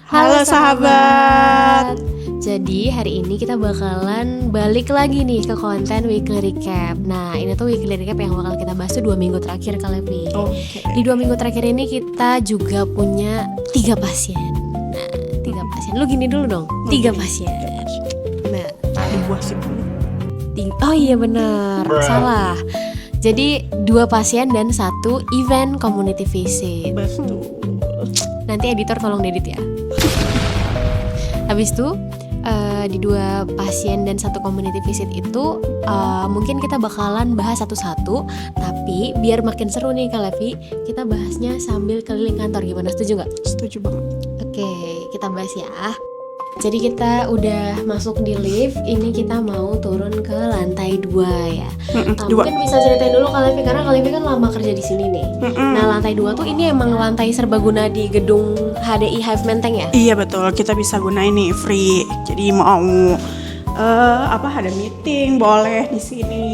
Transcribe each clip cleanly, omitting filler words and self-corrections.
Halo sahabat. Jadi hari ini kita bakalan balik lagi nih ke konten weekly recap. Nah ini tuh weekly recap yang bakal kita bahas tuh 2 minggu terakhir Kak Levi. Di 2 minggu terakhir ini kita juga punya 3 pasien. Nah 3 pasien, lu gini dulu dong, 3 pasien. Nah Tadi buah sih. oh iya benar, salah. Jadi 2 pasien dan 1 event community visit. Betul. Nanti editor tolong diedit ya. Habis itu di 2 pasien dan 1 community visit itu mungkin kita bakalan bahas satu-satu. Tapi biar makin seru nih Kak Levi, kita bahasnya sambil keliling kantor. Gimana, setuju gak? Setuju banget. Oke, kita bahas ya. Jadi kita udah masuk di lift. Ini kita mau turun ke lantai 2 ya. Mungkin bisa ceritain dulu Kak Levi, karena Kak Levi kan lama kerja di sini nih. Nah lantai 2 tuh ini emang lantai serbaguna di gedung HDI Hive Menteng ya? Iya betul, kita bisa gunain nih free. Jadi mau ada meeting boleh di sini.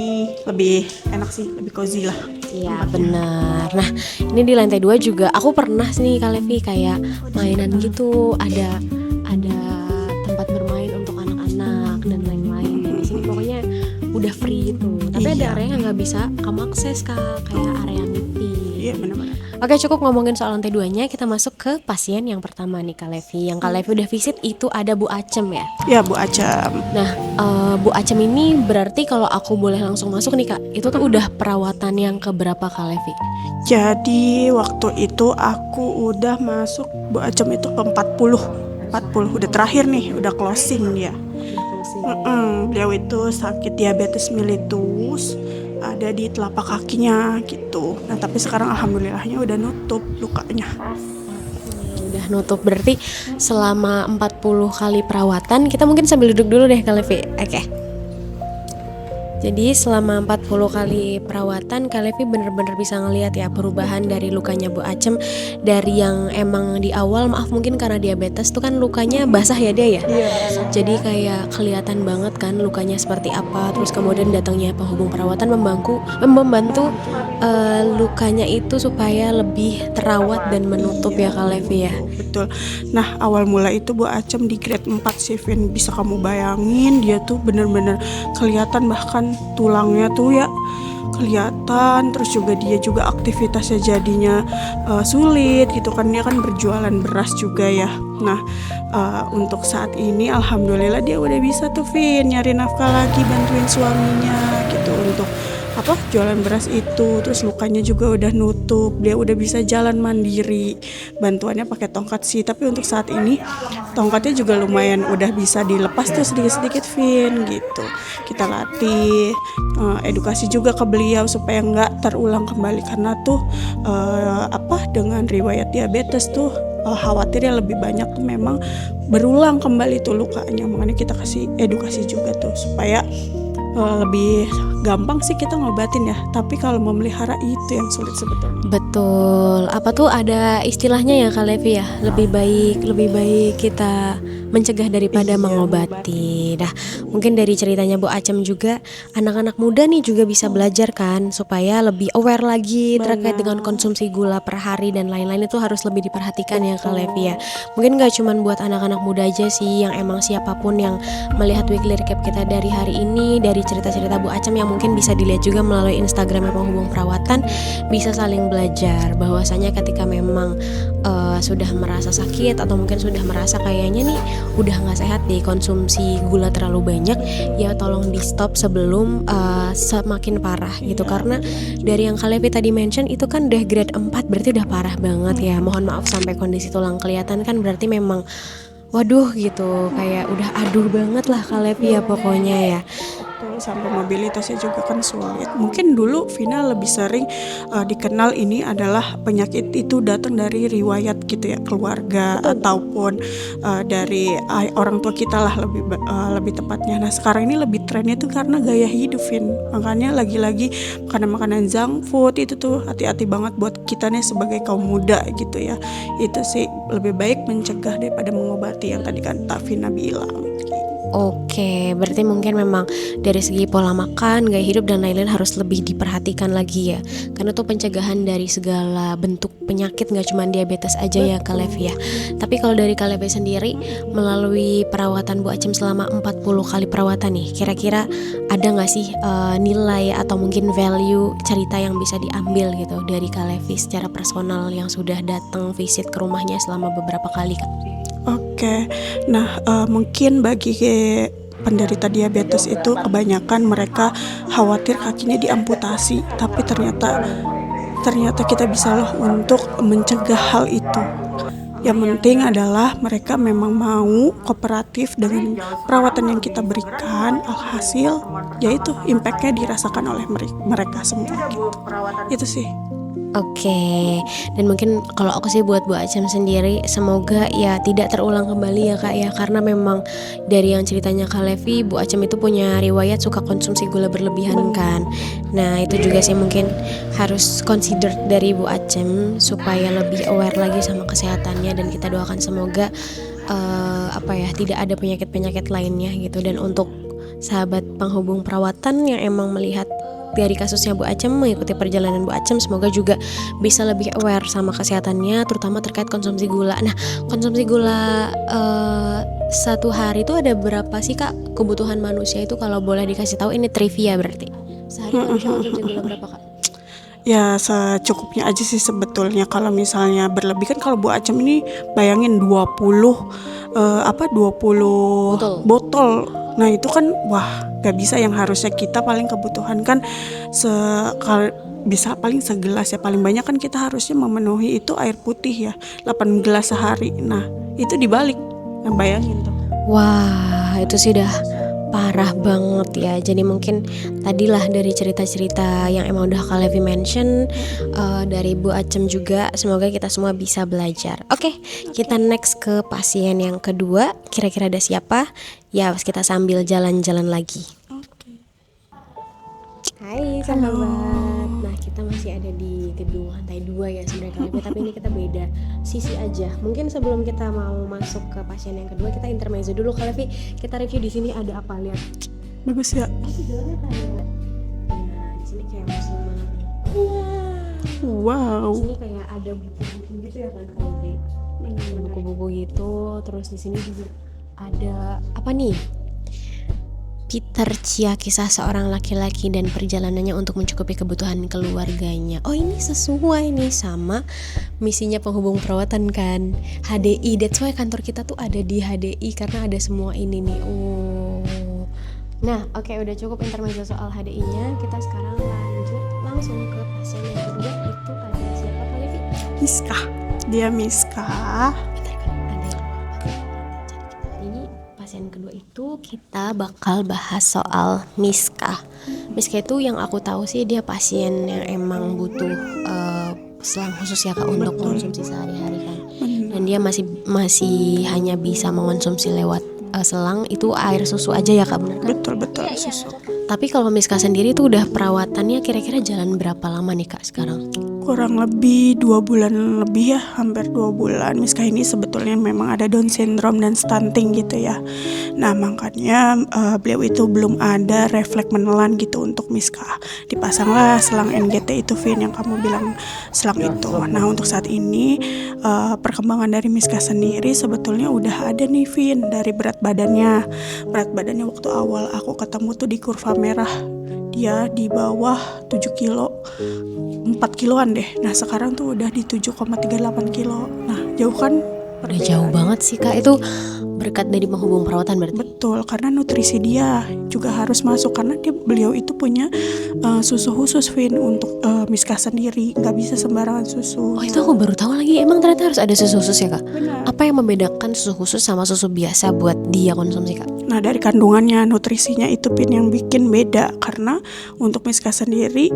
Lebih enak sih, lebih cozy lah. Iya benar. Nah ini di lantai 2 juga aku pernah nih Kak Levi kayak mainan gitu, ada tempat bermain untuk anak-anak dan lain-lain. Dan di sini pokoknya udah free gitu. Tapi ada area yang nggak bisa kamu akses Kak, kayak area meeting. Iya benar-benar. Oke, cukup ngomongin soal lantai 2-nya, kita masuk ke pasien yang pertama nih Kak Levi. Yang Kak Levi udah visit itu ada Bu Acem ya? Ya Bu Acem. Nah Bu Acem ini berarti kalau aku boleh langsung masuk nih Kak, itu tuh udah perawatan yang keberapa Kak Levi? Jadi waktu itu aku udah masuk Bu Acem itu ke 40, udah terakhir nih, udah closing dia. Beliau itu sakit diabetes mellitus, ada di telapak kakinya gitu. Nah tapi sekarang alhamdulillahnya udah nutup lukanya. Udah nutup, berarti selama 40 kali perawatan. Kita mungkin sambil duduk dulu deh Kak Levi. Oke. Jadi selama 40 kali perawatan Kak Levi bener-bener bisa ngelihat ya perubahan dari lukanya Bu Acem. Dari yang emang di awal, maaf mungkin karena diabetes tuh kan lukanya basah ya dia ya. Jadi kayak kelihatan banget kan lukanya seperti apa. Terus kemudian datangnya penghubung perawatan membantu lukanya itu supaya lebih terawat dan menutup ya Kak Levi ya. Betul. Nah awal mula itu Bu Acem di grade 4 sih Vin. Bisa kamu bayangin dia tuh bener-bener kelihatan, bahkan tulangnya tuh ya kelihatan. Terus juga dia juga aktivitasnya jadinya sulit gitu kan. Dia kan berjualan beras juga ya. Nah untuk saat ini alhamdulillah dia udah bisa tuh Vin nyari nafkah lagi, bantuin suaminya gitu untuk jualan beras itu. Terus lukanya juga udah nutup, dia udah bisa jalan mandiri. Bantuannya pakai tongkat sih, tapi untuk saat ini tongkatnya juga lumayan udah bisa dilepas tuh sedikit-sedikit Vin gitu. Kita latih edukasi juga ke beliau supaya nggak terulang kembali, karena tuh dengan riwayat diabetes tuh khawatirnya lebih banyak tuh memang berulang kembali tuh lukanya. Makanya kita kasih edukasi juga tuh supaya lebih gampang sih kita ngobatin ya. Tapi kalau memelihara itu yang sulit sebetulnya. Betul. Apa tuh ada istilahnya ya Kak Levi ya? Lebih baik kita mencegah daripada mengobati. Nah, mungkin dari ceritanya Bu Acem juga anak-anak muda nih juga bisa belajar kan supaya lebih aware lagi terkait dengan konsumsi gula per hari dan lain-lain. Itu harus lebih diperhatikan ya Kak Levi ya. Mungkin gak cuman buat anak-anak muda aja sih, yang emang siapapun yang melihat weekly recap kita dari hari ini, dari cerita-cerita Bu Acem yang mungkin bisa dilihat juga melalui Instagramnya penghubung perawatan, bisa saling belajar bahwasanya ketika memang sudah merasa sakit atau mungkin sudah merasa kayaknya nih udah nggak sehat deh konsumsi gula terlalu banyak, ya tolong di stop sebelum semakin parah gitu. Karena dari yang Kak Levi tadi mention itu kan udah grade 4, berarti udah parah banget ya. Mohon maaf sampai kondisi tulang kelihatan kan berarti memang waduh gitu, kayak udah aduh banget lah Kak Levi ya pokoknya ya. Sampai mobilitasnya juga kan sulit. Mungkin dulu Vina lebih sering dikenal ini adalah penyakit itu datang dari riwayat gitu ya, keluarga ataupun dari orang tua kita lah lebih tepatnya. Nah sekarang ini lebih trennya tuh karena gaya hidup Vin. Makanya lagi-lagi makanan junk food itu tuh hati-hati banget buat kita nih sebagai kaum muda gitu ya. Itu sih lebih baik mencegah daripada mengobati yang tadi kan Vina bilang. Oke, berarti mungkin memang dari segi pola makan, gaya hidup dan lain-lain harus lebih diperhatikan lagi ya. Karena tuh pencegahan dari segala bentuk penyakit, nggak cuma diabetes aja ya Kak Levi ya. Tapi kalau dari Kak Levi sendiri melalui perawatan Bu Acem selama 40 kali perawatan nih, kira-kira ada nggak sih nilai atau mungkin value cerita yang bisa diambil gitu dari Kak Levi secara personal yang sudah datang visit ke rumahnya selama beberapa kali Kak? Oke, nah mungkin bagi penderita diabetes itu kebanyakan mereka khawatir kakinya diamputasi, tapi ternyata kita bisa loh untuk mencegah hal itu. Yang penting adalah mereka memang mau kooperatif dengan perawatan yang kita berikan, alhasil yaitu impactnya dirasakan oleh mereka semua gitu. Itu sih. Oke, dan mungkin kalau aku sih buat Bu Acem sendiri, semoga ya tidak terulang kembali ya Kak ya, karena memang dari yang ceritanya Kak Levi, Bu Acem itu punya riwayat suka konsumsi gula berlebihan kan. Nah itu juga sih mungkin harus consider dari Bu Acem supaya lebih aware lagi sama kesehatannya, dan kita doakan semoga tidak ada penyakit-penyakit lainnya gitu. Dan untuk sahabat penghubung perawatan yang emang melihat dari kasusnya Bu Acem, mengikuti perjalanan Bu Acem, semoga juga bisa lebih aware sama kesehatannya, terutama terkait konsumsi gula. Nah, konsumsi gula satu hari itu ada berapa sih Kak kebutuhan manusia itu, kalau boleh dikasih tahu? Ini trivia berarti. Sehari manusia konsumsi gula berapa Kak? Ya secukupnya aja sih sebetulnya. Kalau misalnya berlebih kan, kalau Bu Acem ini bayangin 20 botol. Nah itu kan wah gak bisa, yang harusnya kita paling kebutuhan kan bisa paling segelas ya, paling banyak kan kita harusnya memenuhi itu air putih ya 8 gelas sehari. Nah itu dibalik, nah bayangin tuh. Wah itu sih udah parah banget ya. Jadi mungkin tadilah dari cerita-cerita yang emang udah Kak Levi mention, dari Bu Acem juga, semoga kita semua bisa belajar. Oke, kita next ke pasien yang kedua. Kira-kira ada siapa? Ya kita sambil jalan-jalan lagi. Hai sahabat. Nah kita masih ada di gedung lantai 2 ya sebenarnya Kak Levi, tapi ini kita beda sisi aja. Mungkin sebelum kita mau masuk ke pasien yang kedua, kita intermezzo dulu Kak Levi. Kita review di sini ada apa, lihat. Bagus ya. Di dalamnya kayak, nah di sini kayak museum banget nih. Wow. Di sini kayak ada buku-buku gitu ya kan Kak Levi. Buku-buku gitu. Terus di sini juga ada apa nih? Peter Chia, kisah seorang laki-laki dan perjalanannya untuk mencukupi kebutuhan keluarganya. Oh ini sesuai nih sama misinya penghubung perawatan kan, HDI. That's why kantor kita tuh ada di HDI, karena ada semua ini nih. Nah oke, udah cukup intermezzo soal HDI-nya. Kita sekarang lanjut langsung ke pasien yang kedua. Itu ada siapa Kak Levi? Miska. Dia Miska. Pasien kedua itu kita bakal bahas soal Miska. Miska itu yang aku tahu sih dia pasien yang emang butuh selang khusus ya Kak untuk konsumsi sehari-hari kan. Dan dia masih hanya bisa mengonsumsi lewat selang itu air susu aja ya Kak, benar kan? Betul susu. Tapi kalau Miska sendiri tuh udah perawatannya kira-kira jalan berapa lama nih Kak sekarang? Kurang lebih 2 bulan lebih ya, hampir 2 bulan. Miska ini sebetulnya memang ada Down syndrome dan stunting gitu ya. Nah makanya beliau itu belum ada refleks menelan gitu untuk Miska. Dipasanglah selang NGT itu, Vin, yang kamu bilang selang itu. Nah untuk saat ini perkembangan dari Miska sendiri sebetulnya udah ada nih, Vin, dari berat badannya. Berat badannya waktu awal aku ketemu tuh di kurva merah, dia di bawah 7 kilo, 4 kiloan deh. Nah sekarang tuh udah di 7,38 kilo. Nah jauh kan? Udah jauh banget sih Kak, itu berkat dari penghubung perawatan berarti? Betul, karena nutrisi dia juga harus masuk, karena beliau itu punya susu khusus, Vin, untuk Miska sendiri, nggak bisa sembarangan susu. Oh itu aku baru tahu lagi, emang ternyata harus ada susu khusus ya Kak? Benar. Apa yang membedakan susu khusus sama susu biasa buat dia konsumsi Kak? Nah dari kandungannya, nutrisinya itu, Pin, yang bikin beda. Karena untuk Miska sendiri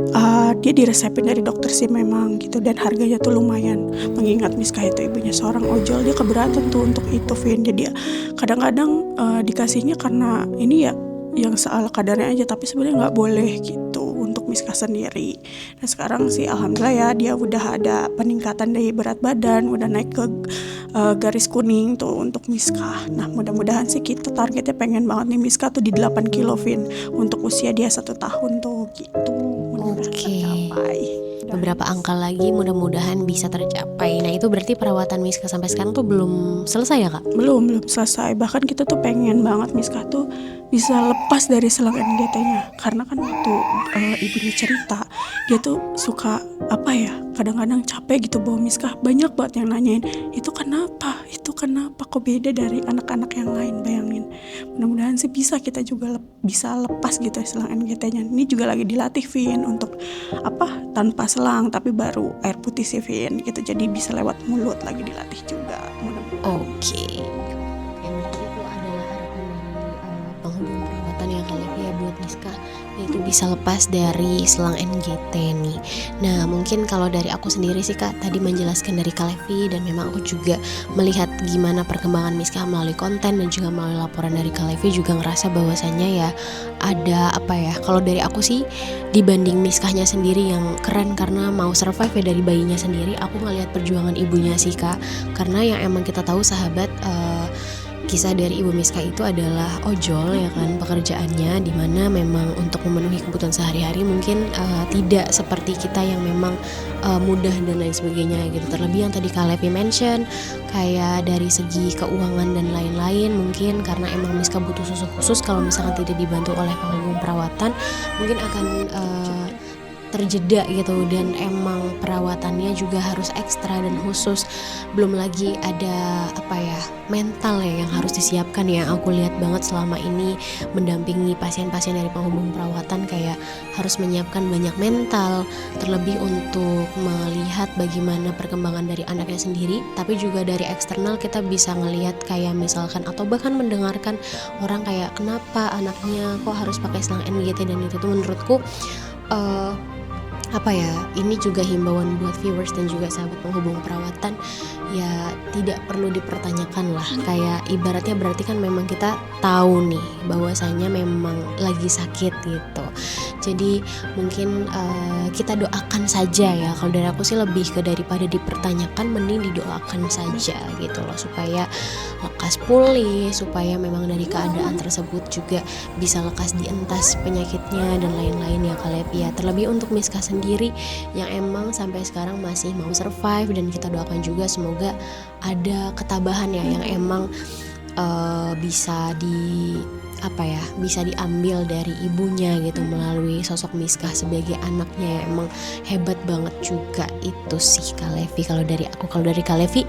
dia diresepin dari dokter sih memang gitu, dan harganya tuh lumayan. Mengingat Miska itu ibunya seorang ojol, dia keberatan tuh untuk itu, Vin. Jadi kadang-kadang dikasihnya karena ini ya yang seala kadarnya aja, tapi sebenarnya nggak boleh gitu untuk Miska sendiri. Nah sekarang sih alhamdulillah ya dia udah ada peningkatan dari berat badan, udah naik ke garis kuning tuh untuk Miska. Nah mudah-mudahan sih kita targetnya pengen banget nih Miska tuh di 8 kilo Vin untuk usia dia 1 tahun tuh gitu. Mudah-mudahan tercapai. Beberapa angka lagi mudah-mudahan bisa tercapai. Nah itu berarti perawatan Miska sampai sekarang tuh belum selesai ya Kak? Belum selesai. Bahkan kita tuh pengen banget Miska tuh bisa lepas dari selang NGT-nya. Karena kan waktu ibunya cerita, dia tuh suka kadang-kadang capek gitu bawa Miska. Banyak banget yang nanyain, itu kenapa kok beda dari anak-anak yang lain, bayangin. Mudah-mudahan sih bisa kita juga bisa lepas gitu selang NGT-nya. Ini juga lagi dilatih Vin untuk tanpa selang tapi baru air putih sih Vin gitu, jadi bisa lewat mulut lagi dilatih juga. Oke, berarti itu adalah harapan dari penghubung perawatan yang kalian ya buat Miska, yaitu bisa lepas dari selang NGT nih. Nah mungkin kalau dari aku sendiri sih Kak, tadi menjelaskan dari Kak Levi, dan memang aku juga melihat gimana perkembangan Miska melalui konten dan juga melalui laporan dari Kak Levi, juga ngerasa bahwasannya ya ada kalau dari aku sih dibanding Miskahnya sendiri yang keren karena mau survive ya dari bayinya sendiri, aku ngelihat perjuangan ibunya sih Kak. Karena yang emang kita tahu sahabat, kisah dari Ibu Miska itu adalah ojol ya kan pekerjaannya, dimana memang untuk memenuhi kebutuhan sehari-hari mungkin tidak seperti kita yang memang mudah dan lain sebagainya gitu. Terlebih yang tadi Kak Levi mention kayak dari segi keuangan dan lain-lain, mungkin karena emang Miska butuh susu khusus, kalau misalkan tidak dibantu oleh penghubung perawatan mungkin akan terjeda gitu, dan emang perawatannya juga harus ekstra dan khusus. Belum lagi ada mental ya yang harus disiapkan ya. Aku lihat banget selama ini mendampingi pasien-pasien dari penghubung perawatan kayak harus menyiapkan banyak mental, terlebih untuk melihat bagaimana perkembangan dari anaknya sendiri, tapi juga dari eksternal kita bisa ngelihat kayak misalkan atau bahkan mendengarkan orang kayak kenapa anaknya kok harus pakai selang NGT, dan itu tuh menurutku ini juga himbauan buat viewers dan juga sahabat penghubung perawatan, ya tidak perlu dipertanyakan lah. Kayak ibaratnya berarti kan memang kita tahu nih bahwasanya memang lagi sakit gitu. Jadi mungkin kita doakan saja ya. Kalau dari aku sih lebih ke daripada dipertanyakan, mending didoakan saja gitu loh, supaya lekas pulih, supaya memang dari keadaan tersebut juga bisa lekas dientas penyakitnya dan lain-lain ya Kak Levi ya. Terlebih untuk Miska sendiri yang emang sampai sekarang masih mau survive, dan kita doakan juga semoga ada ketabahan ya yang emang bisa diambil dari ibunya gitu melalui sosok Miska sebagai anaknya yang emang hebat banget juga. Itu sih Kak Levi kalau dari aku. Kalau dari Kak Levi,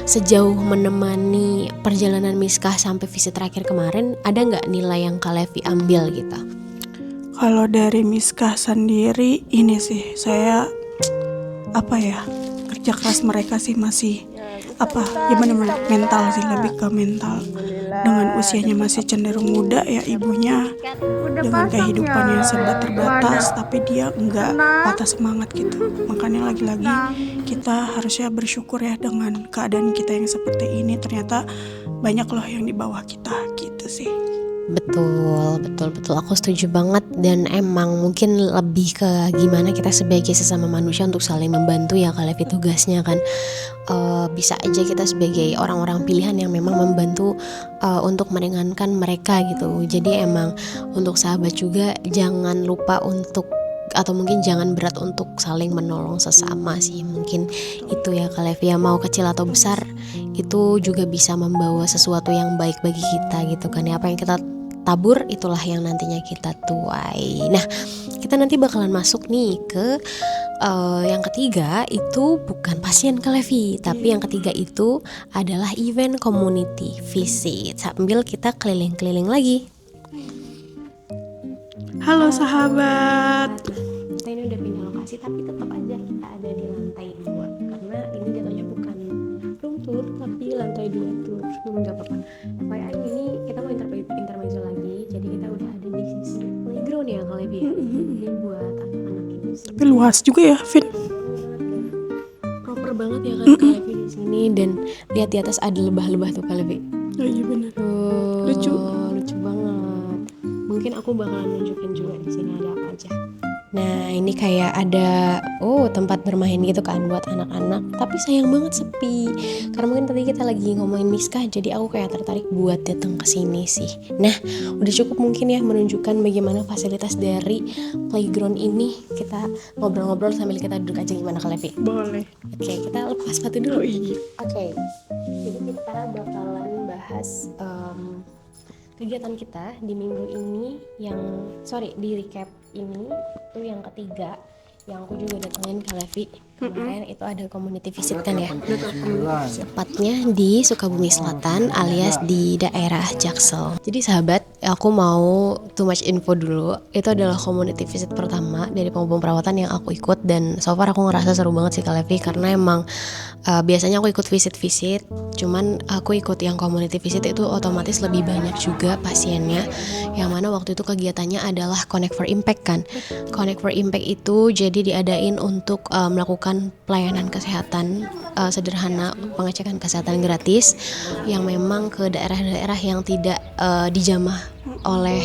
sejauh menemani perjalanan Miska sampai visit terakhir kemarin, ada nggak nilai yang Kak Levi ambil gitu? Kalau dari Miska sendiri ini sih saya kerja keras mereka sih masih benar-benar mental sih, lebih ke mental. Dengan usianya masih cenderung muda ya ibunya, dengan kehidupan yang serba terbatas, tapi dia enggak patah semangat gitu. Makanya lagi-lagi kita harusnya bersyukur ya dengan keadaan kita yang seperti ini. Ternyata banyak loh yang di bawah kita gitu sih. Betul, aku setuju banget. Dan emang mungkin lebih ke gimana kita sebagai sesama manusia untuk saling membantu ya Kak Levi, tugasnya kan bisa aja kita sebagai orang-orang pilihan yang memang membantu untuk meringankan mereka gitu. Jadi emang untuk sahabat juga jangan lupa untuk, atau mungkin jangan berat untuk saling menolong sesama sih. Mungkin itu ya Kak Levi ya, mau kecil atau besar itu juga bisa membawa sesuatu yang baik bagi kita gitu kan ya. Apa yang kita tabur itulah yang nantinya kita tuai. Nah kita nanti bakalan masuk nih ke yang ketiga, itu bukan pasien Kak Levi, tapi yang ketiga itu adalah event community visit, sambil kita keliling-keliling lagi. Halo sahabat. Kita ini udah pindah lokasi, tapi tetap aja kita ada di lantai 2 karena ini jatuhnya bukan room tour tapi lantai 2 tour. Nggak apa-apa. FYI ini kita mau intermezzo lagi, jadi kita udah ada di sisi playground ya Kak Levi. Ini buat anak-anak ini. Tapi luas juga ya, Vin. Proper banget ya kan Kak Levi di sini, dan lihat di atas ada lebah-lebah tuh Kak Levi. Oh iya benar. Lucu banget. Mungkin aku bakalan nunjukin juga di sini ada apa aja. Nah ini kayak ada tempat bermain gitu kan buat anak-anak, tapi sayang banget sepi. Karena mungkin tadi kita lagi ngomongin Miska, jadi aku kayak tertarik buat datang ke sini sih. Nah udah cukup mungkin ya menunjukkan bagaimana fasilitas dari playground ini. Kita ngobrol-ngobrol sambil kita duduk aja, gimana Kak Levi? Boleh. Oke, kita lepas sepatu dulu. Oh iya. Oke, jadi kita bakalan bahas kegiatan kita di minggu ini di recap ini itu yang ketiga yang aku juga datengin ke Levi. Kemarin itu ada community visit kan ya, tepatnya di Sukabumi Selatan alias di daerah Jaksel. Jadi sahabat, aku mau too much info dulu. Itu adalah community visit pertama dari penghubung perawatan yang aku ikut, dan so far aku ngerasa seru banget sih Kak Levi, karena emang biasanya aku ikut visit-visit, cuman aku ikut yang community visit itu otomatis lebih banyak juga pasiennya, yang mana waktu itu kegiatannya adalah Connect for Impact kan. Connect for Impact itu jadi diadain untuk melakukan pelayanan kesehatan sederhana, pengecekan kesehatan gratis yang memang ke daerah-daerah yang tidak dijamah oleh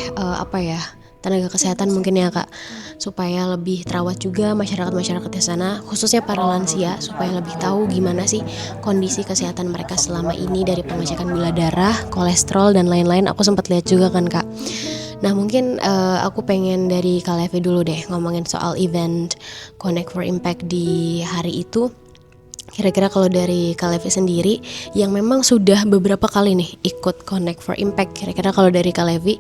tenaga kesehatan mungkin ya Kak, supaya lebih terawat juga masyarakat-masyarakat di sana, khususnya para lansia, supaya lebih tahu gimana sih kondisi kesehatan mereka selama ini dari pengecekan gula darah, kolesterol dan lain-lain. Aku sempat lihat juga kan Kak. Nah mungkin aku pengen dari Kak Levi dulu deh ngomongin soal event Connect for Impact di hari itu. Kira-kira kalau dari Kak Levi sendiri yang memang sudah beberapa kali nih ikut Connect for Impact, kira-kira kalau dari Kak Levi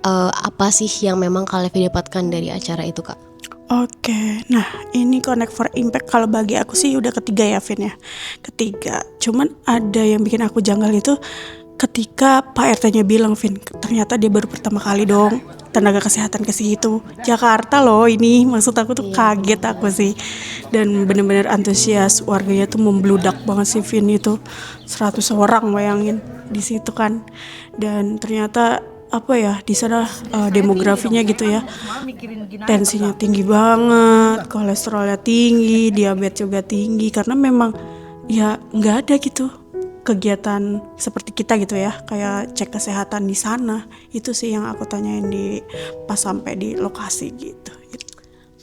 apa sih yang memang Kak Levi dapatkan dari acara itu Kak? Oke, nah ini Connect for Impact kalau bagi aku sih udah ketiga ya Vin ya. Ketiga, cuman ada yang bikin aku janggal itu ketika Pak RT-nya bilang, Vin, ternyata dia baru pertama kali dong tenaga kesehatan ke situ. Jakarta loh ini, maksud aku tuh kaget aku sih. Dan bener-bener antusias, warganya tuh membludak banget sih Vin itu. 100 orang bayangin di situ kan. Dan ternyata di sana demografinya gitu ya, tensinya tinggi banget, kolesterolnya tinggi, diabetes juga tinggi, karena memang ya nggak ada gitu kegiatan seperti kita gitu ya, kayak cek kesehatan di sana. Itu sih yang aku tanyain pas sampai di lokasi gitu.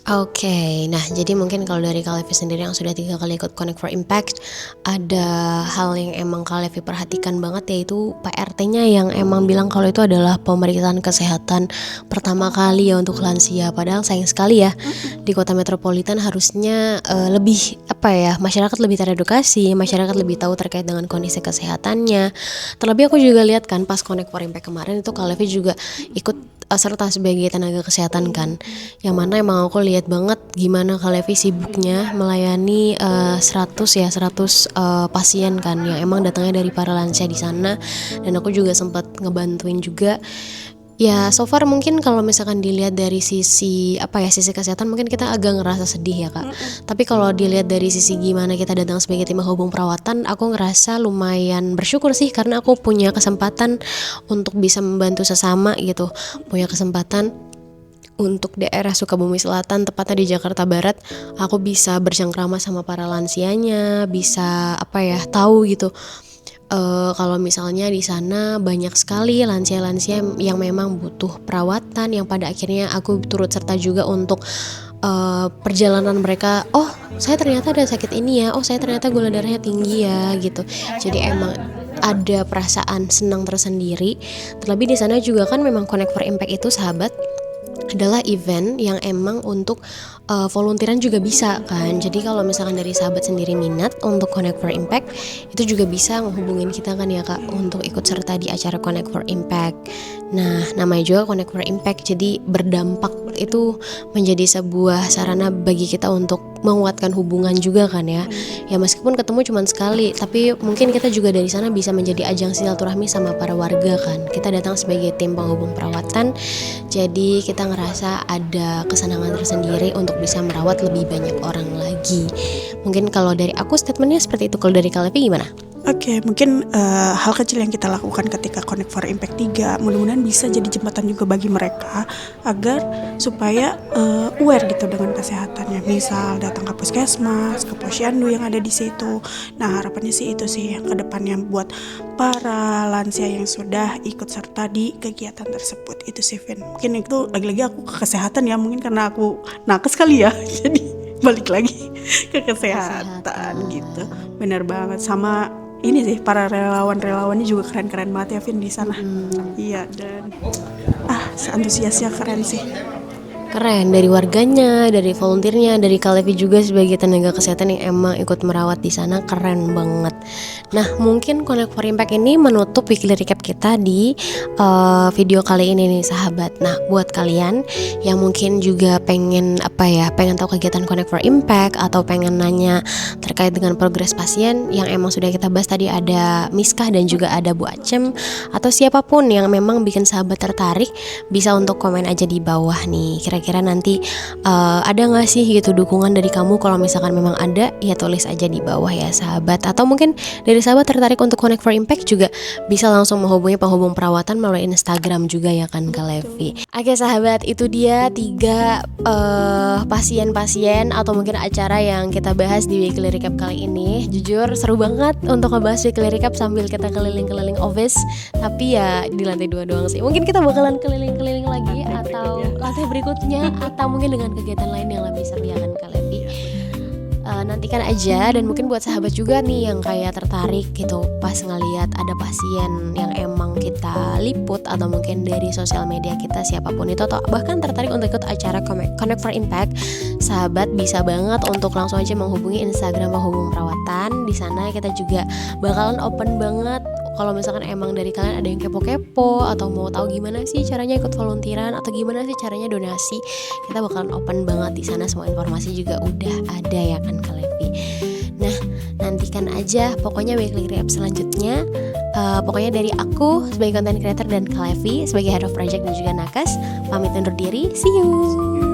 Oke, nah jadi mungkin kalau dari Kak Levi sendiri yang sudah 3 kali ikut Connect for Impact, ada hal yang emang Kak Levi perhatikan banget, yaitu Pak RT-nya yang emang bilang kalau itu adalah pemeriksaan kesehatan pertama kali ya untuk lansia. Padahal sayang sekali ya, di kota metropolitan harusnya masyarakat lebih teredukasi, masyarakat lebih tahu terkait dengan kondisi kesehatannya. Terlebih aku juga lihat kan pas Connect for Impact kemarin itu Kak Levi juga ikut serta sebagai tenaga kesehatan kan, yang mana emang aku lihat banget gimana Kak Levi sibuknya melayani 100 pasien kan, yang emang datangnya dari para lansia di sana, dan aku juga sempat ngebantuin juga. Ya so far mungkin kalau misalkan dilihat dari sisi kesehatan mungkin kita agak ngerasa sedih ya Kak. Tapi kalau dilihat dari sisi gimana kita datang sebagai tim penghubung perawatan, aku ngerasa lumayan bersyukur sih, karena aku punya kesempatan untuk bisa membantu sesama gitu. Punya kesempatan untuk daerah Sukabumi Selatan, tepatnya di Jakarta Barat, aku bisa bercengkrama sama para lansianya, bisa tahu gitu. Kalau misalnya di sana banyak sekali lansia-lansia yang memang butuh perawatan, yang pada akhirnya aku turut serta juga untuk perjalanan mereka. Oh, saya ternyata ada sakit ini ya. Oh, saya ternyata gula darahnya tinggi ya gitu. Jadi emang ada perasaan senang tersendiri. Terlebih di sana juga kan memang Connect for Impact itu sahabat adalah event yang emang untuk volunteeran juga bisa kan. Jadi kalau misalkan dari sahabat sendiri minat untuk Connect for Impact, itu juga bisa menghubungin kita kan ya Kak, untuk ikut serta di acara Connect for Impact. Nah namanya juga Connect for Impact, jadi berdampak itu menjadi sebuah sarana bagi kita untuk menguatkan hubungan juga kan ya. Ya meskipun ketemu cuma sekali, tapi mungkin kita juga dari sana bisa menjadi ajang silaturahmi sama para warga kan. Kita datang sebagai tim penghubung perawatan, jadi kita ngerasa ada kesenangan tersendiri untuk bisa merawat lebih banyak orang lagi. Mungkin kalau dari aku statementnya seperti itu. Kalau dari Kak Levi gimana? Oke, mungkin hal kecil yang kita lakukan ketika Connect for Impact 3 mudah-mudahan bisa jadi jembatan juga bagi mereka agar supaya aware gitu dengan kesehatannya. Misal datang ke puskesmas, ke posyandu yang ada di situ. Nah, harapannya sih itu sih yang kedepannya buat para lansia yang sudah ikut serta di kegiatan tersebut. Itu sih, Vin. Mungkin itu lagi-lagi aku ke kesehatan ya, mungkin karena aku nakes kali ya. Jadi balik lagi ke kesehatan gitu. Bener banget. Sama ini sih para relawannya juga keren-keren banget ya, Vin, di sana. Iya, dan antusiasnya keren sih. Keren, dari warganya, dari volunteernya, dari Kalevi juga sebagai tenaga kesehatan yang emang ikut merawat di sana, keren banget. Nah, mungkin Connect for Impact ini menutup weekly recap kita di video kali ini nih, sahabat. Nah, buat kalian yang mungkin juga pengen tahu kegiatan Connect for Impact atau pengen nanya terkait dengan progres pasien yang emang sudah kita bahas tadi, ada Miskah dan juga ada Bu Acem, atau siapapun yang memang bikin sahabat tertarik, bisa untuk komen aja di bawah nih. Kira-kira nanti ada gak sih gitu dukungan dari kamu? Kalau misalkan memang ada, ya tulis aja di bawah ya sahabat. Atau mungkin dari sahabat tertarik untuk Connect for Impact juga bisa langsung menghubungi penghubung perawatan melalui Instagram juga ya kan, Kalevi. Oke sahabat, itu dia 3 pasien-pasien atau mungkin acara yang kita bahas di weekly recap kali ini. Jujur seru banget untuk ngebahas weekly recap sambil kita keliling-keliling office. Tapi ya di lantai 2 doang sih. Mungkin kita bakalan keliling-keliling lagi atau lantai berikutnya, atau mungkin dengan kegiatan lain yang lebih seru ya kan, Kalevi. Nantikan aja. Dan mungkin buat sahabat juga nih yang kayak tertarik gitu pas ngeliat ada pasien yang emang kita liput, atau mungkin dari sosial media kita siapapun itu, atau bahkan tertarik untuk ikut acara Connect for Impact, sahabat bisa banget untuk langsung aja menghubungi Instagram penghubung perawatan. Di sana kita juga bakalan open banget. Kalau misalkan emang dari kalian ada yang kepo-kepo atau mau tahu gimana sih caranya ikut volunteeran atau gimana sih caranya donasi, kita bakalan open banget di sana. Semua informasi juga udah ada ya kan, Kalevi. Nah, nantikan aja pokoknya weekly recap selanjutnya. Pokoknya dari aku sebagai content creator dan Kalevi sebagai head of project dan juga nakes, pamit undur diri. See you.